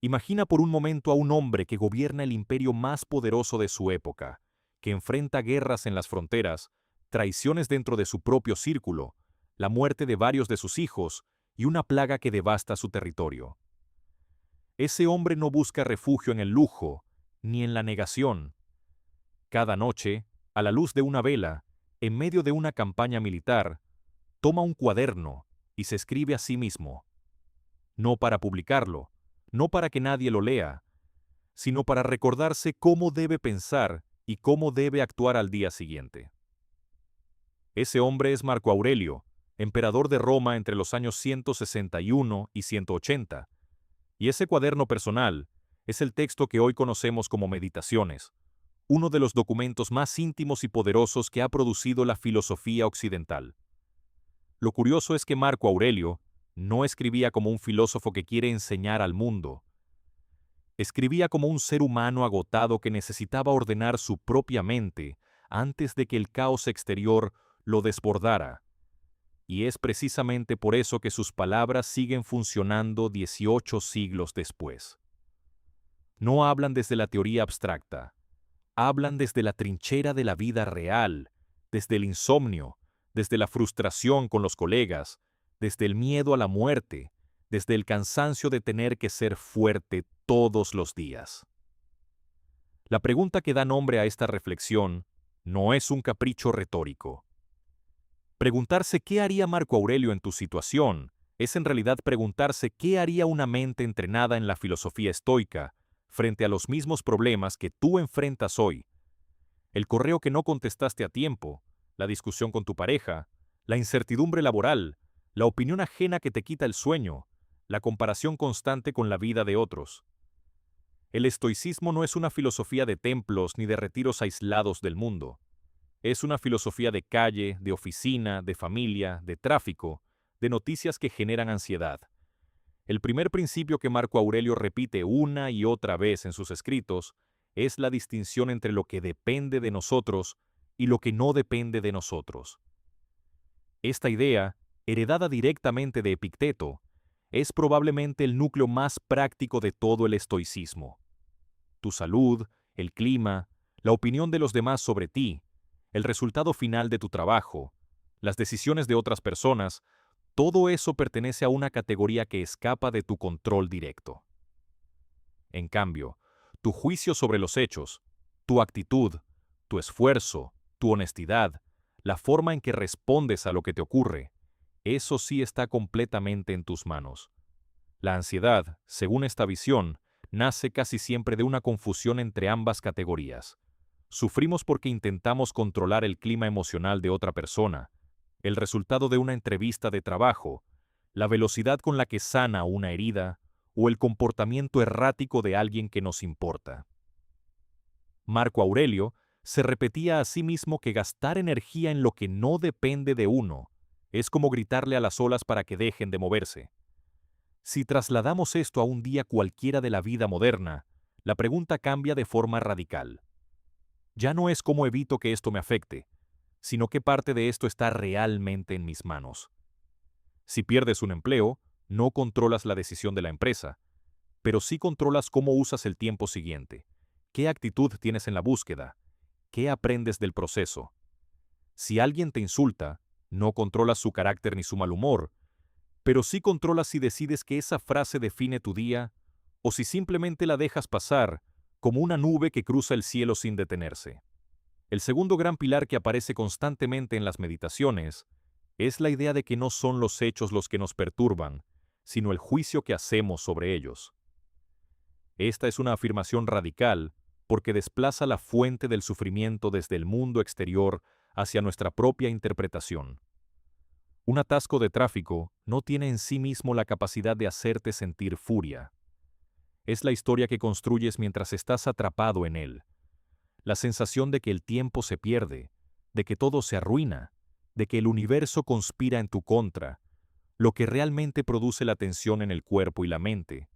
Imagina por un momento a un hombre que gobierna el imperio más poderoso de su época, que enfrenta guerras en las fronteras, traiciones dentro de su propio círculo, la muerte de varios de sus hijos y una plaga que devasta su territorio. Ese hombre no busca refugio en el lujo, ni en la negación. Cada noche, a la luz de una vela, en medio de una campaña militar, toma un cuaderno y se escribe a sí mismo, no para publicarlo, no para que nadie lo lea, sino para recordarse cómo debe pensar y cómo debe actuar al día siguiente. Ese hombre es Marco Aurelio, emperador de Roma entre los años 161 y 180, y ese cuaderno personal es el texto que hoy conocemos como Meditaciones, uno de los documentos más íntimos y poderosos que ha producido la filosofía occidental. Lo curioso es que Marco Aurelio no escribía como un filósofo que quiere enseñar al mundo. Escribía como un ser humano agotado que necesitaba ordenar su propia mente antes de que el caos exterior lo desbordara. Y es precisamente por eso que sus palabras siguen funcionando 18 siglos después. No hablan desde la teoría abstracta, hablan desde la trinchera de la vida real, desde el insomnio, desde la frustración con los colegas, desde el miedo a la muerte, desde el cansancio de tener que ser fuerte todos los días. La pregunta que da nombre a esta reflexión no es un capricho retórico. Preguntarse qué haría Marco Aurelio en tu situación es en realidad preguntarse qué haría una mente entrenada en la filosofía estoica frente a los mismos problemas que tú enfrentas hoy. El correo que no contestaste a tiempo, la discusión con tu pareja, la incertidumbre laboral, la opinión ajena que te quita el sueño, la comparación constante con la vida de otros. El estoicismo no es una filosofía de templos ni de retiros aislados del mundo. Es una filosofía de calle, de oficina, de familia, de tráfico, de noticias que generan ansiedad. El primer principio que Marco Aurelio repite una y otra vez en sus escritos es la distinción entre lo que depende de nosotros y lo que no depende de nosotros. Esta idea, heredada directamente de Epicteto, es probablemente el núcleo más práctico de todo el estoicismo. Tu salud, el clima, la opinión de los demás sobre ti, el resultado final de tu trabajo, las decisiones de otras personas, todo eso pertenece a una categoría que escapa de tu control directo. En cambio, tu juicio sobre los hechos, tu actitud, tu esfuerzo, tu honestidad, la forma en que respondes a lo que te ocurre, eso sí está completamente en tus manos. La ansiedad, según esta visión, nace casi siempre de una confusión entre ambas categorías. Sufrimos porque intentamos controlar el clima emocional de otra persona, el resultado de una entrevista de trabajo, la velocidad con la que sana una herida o el comportamiento errático de alguien que nos importa. Marco Aurelio se repetía a sí mismo que gastar energía en lo que no depende de uno es como gritarle a las olas para que dejen de moverse. Si trasladamos esto a un día cualquiera de la vida moderna, la pregunta cambia de forma radical. Ya no es cómo evito que esto me afecte, sino qué parte de esto está realmente en mis manos. Si pierdes un empleo, no controlas la decisión de la empresa, pero sí controlas cómo usas el tiempo siguiente, qué actitud tienes en la búsqueda, qué aprendes del proceso. Si alguien te insulta, no controlas su carácter ni su mal humor, pero sí controlas si decides que esa frase define tu día o si simplemente la dejas pasar como una nube que cruza el cielo sin detenerse. El segundo gran pilar que aparece constantemente en las meditaciones es la idea de que no son los hechos los que nos perturban, sino el juicio que hacemos sobre ellos. Esta es una afirmación radical porque desplaza la fuente del sufrimiento desde el mundo exterior hacia nuestra propia interpretación. Un atasco de tráfico no tiene en sí mismo la capacidad de hacerte sentir furia. Es la historia que construyes mientras estás atrapado en él. La sensación de que el tiempo se pierde, de que todo se arruina, de que el universo conspira en tu contra, lo que realmente produce la tensión en el cuerpo y la mente.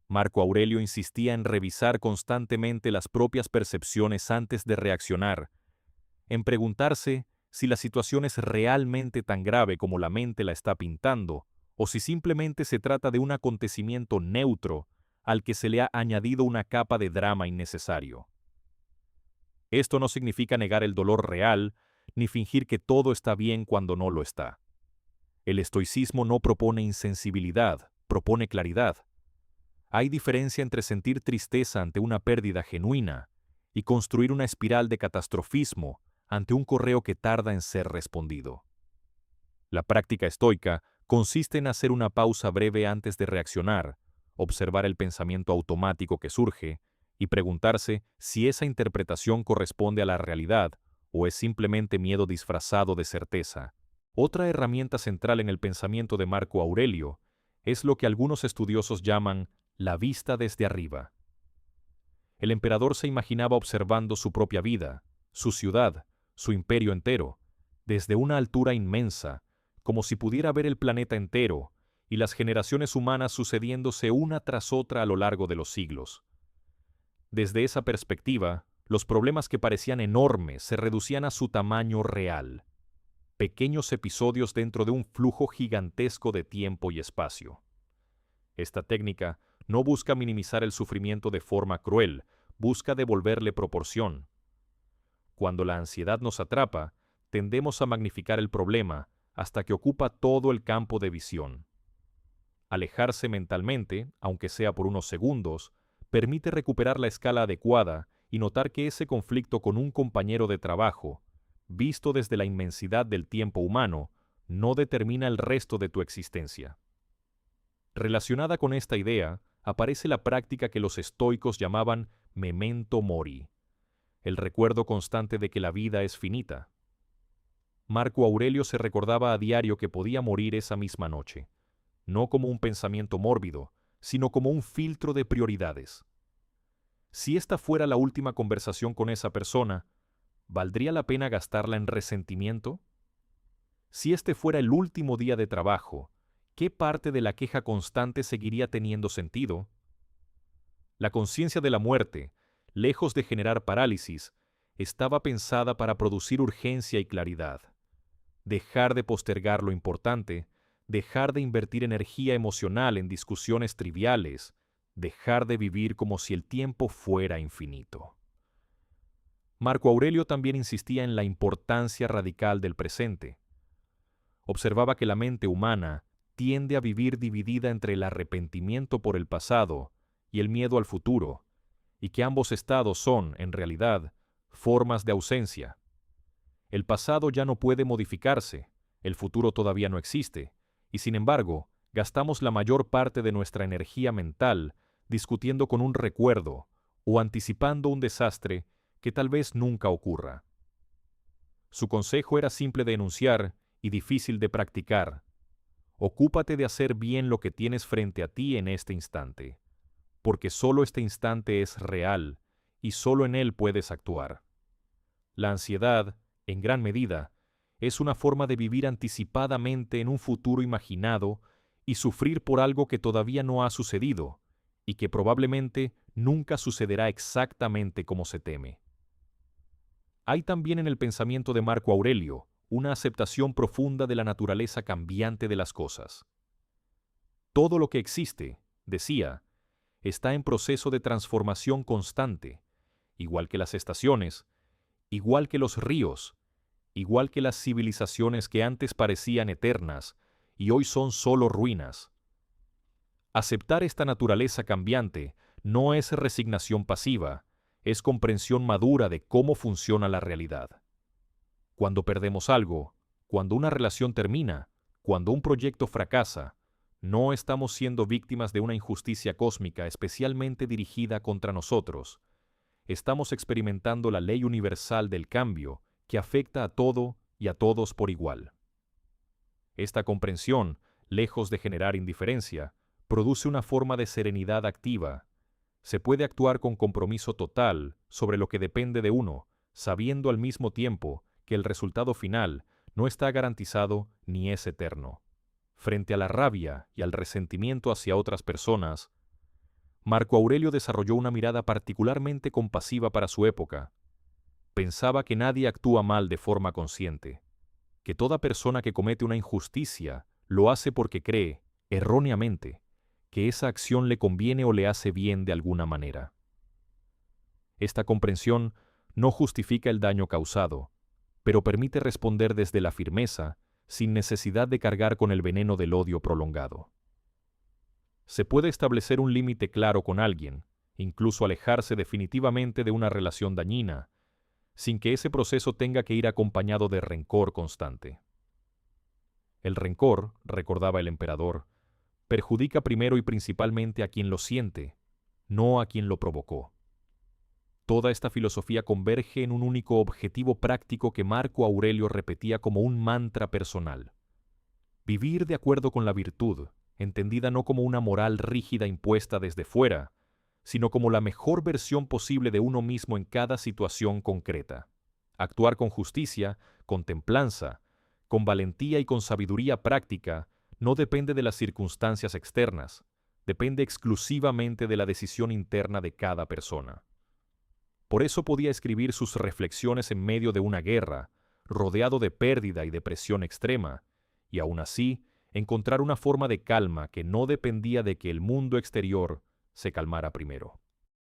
Marco Aurelio insistía en revisar constantemente las propias percepciones antes de reaccionar, en preguntarse si la situación es realmente tan grave como la mente la está pintando, o si simplemente se trata de un acontecimiento neutro al que se le ha añadido una capa de drama innecesario. Esto no significa negar el dolor real, ni fingir que todo está bien cuando no lo está. El estoicismo no propone insensibilidad, propone claridad. Hay diferencia entre sentir tristeza ante una pérdida genuina y construir una espiral de catastrofismo ante un correo que tarda en ser respondido. La práctica estoica consiste en hacer una pausa breve antes de reaccionar, observar el pensamiento automático que surge y preguntarse si esa interpretación corresponde a la realidad o es simplemente miedo disfrazado de certeza. Otra herramienta central en el pensamiento de Marco Aurelio es lo que algunos estudiosos llaman la vista desde arriba. El emperador se imaginaba observando su propia vida, su ciudad, su imperio entero, desde una altura inmensa, como si pudiera ver el planeta entero y las generaciones humanas sucediéndose una tras otra a lo largo de los siglos. Desde esa perspectiva, los problemas que parecían enormes se reducían a su tamaño real, pequeños episodios dentro de un flujo gigantesco de tiempo y espacio. Esta técnica no busca minimizar el sufrimiento de forma cruel, busca devolverle proporción. Cuando la ansiedad nos atrapa, tendemos a magnificar el problema hasta que ocupa todo el campo de visión. Alejarse mentalmente, aunque sea por unos segundos, permite recuperar la escala adecuada y notar que ese conflicto con un compañero de trabajo, visto desde la inmensidad del tiempo humano, no determina el resto de tu existencia. Relacionada con esta idea, aparece la práctica que los estoicos llamaban memento mori, el recuerdo constante de que la vida es finita. Marco Aurelio se recordaba a diario que podía morir esa misma noche, no como un pensamiento mórbido, sino como un filtro de prioridades. Si esta fuera la última conversación con esa persona, ¿valdría la pena gastarla en resentimiento? Si este fuera el último día de trabajo, ¿qué parte de la queja constante seguiría teniendo sentido? La conciencia de la muerte, lejos de generar parálisis, estaba pensada para producir urgencia y claridad. Dejar de postergar lo importante, dejar de invertir energía emocional en discusiones triviales, dejar de vivir como si el tiempo fuera infinito. Marco Aurelio también insistía en la importancia radical del presente. Observaba que la mente humana tiende a vivir dividida entre el arrepentimiento por el pasado y el miedo al futuro, y que ambos estados son, en realidad, formas de ausencia. El pasado ya no puede modificarse, el futuro todavía no existe, y sin embargo, gastamos la mayor parte de nuestra energía mental discutiendo con un recuerdo o anticipando un desastre que tal vez nunca ocurra. Su consejo era simple de enunciar y difícil de practicar. Ocúpate de hacer bien lo que tienes frente a ti en este instante, porque solo este instante es real y solo en él puedes actuar. La ansiedad, en gran medida, es una forma de vivir anticipadamente en un futuro imaginado y sufrir por algo que todavía no ha sucedido y que probablemente nunca sucederá exactamente como se teme. Hay también en el pensamiento de Marco Aurelio una aceptación profunda de la naturaleza cambiante de las cosas. Todo lo que existe, decía, está en proceso de transformación constante, igual que las estaciones, igual que los ríos, igual que las civilizaciones que antes parecían eternas y hoy son solo ruinas. Aceptar esta naturaleza cambiante no es resignación pasiva, es comprensión madura de cómo funciona la realidad. Cuando perdemos algo, cuando una relación termina, cuando un proyecto fracasa, no estamos siendo víctimas de una injusticia cósmica especialmente dirigida contra nosotros. Estamos experimentando la ley universal del cambio que afecta a todo y a todos por igual. Esta comprensión, lejos de generar indiferencia, produce una forma de serenidad activa. Se puede actuar con compromiso total sobre lo que depende de uno, sabiendo al mismo tiempo que el resultado final no está garantizado ni es eterno. Frente a la rabia y al resentimiento hacia otras personas, Marco Aurelio desarrolló una mirada particularmente compasiva para su época. Pensaba que nadie actúa mal de forma consciente, que toda persona que comete una injusticia lo hace porque cree, erróneamente, que esa acción le conviene o le hace bien de alguna manera. Esta comprensión no justifica el daño causado, pero permite responder desde la firmeza, sin necesidad de cargar con el veneno del odio prolongado. Se puede establecer un límite claro con alguien, incluso alejarse definitivamente de una relación dañina, sin que ese proceso tenga que ir acompañado de rencor constante. El rencor, recordaba el emperador, perjudica primero y principalmente a quien lo siente, no a quien lo provocó. Toda esta filosofía converge en un único objetivo práctico que Marco Aurelio repetía como un mantra personal: vivir de acuerdo con la virtud, entendida no como una moral rígida impuesta desde fuera, sino como la mejor versión posible de uno mismo en cada situación concreta. Actuar con justicia, con templanza, con valentía y con sabiduría práctica no depende de las circunstancias externas, depende exclusivamente de la decisión interna de cada persona. Por eso podía escribir sus reflexiones en medio de una guerra, rodeado de pérdida y depresión extrema, y aún así encontrar una forma de calma que no dependía de que el mundo exterior se calmara primero.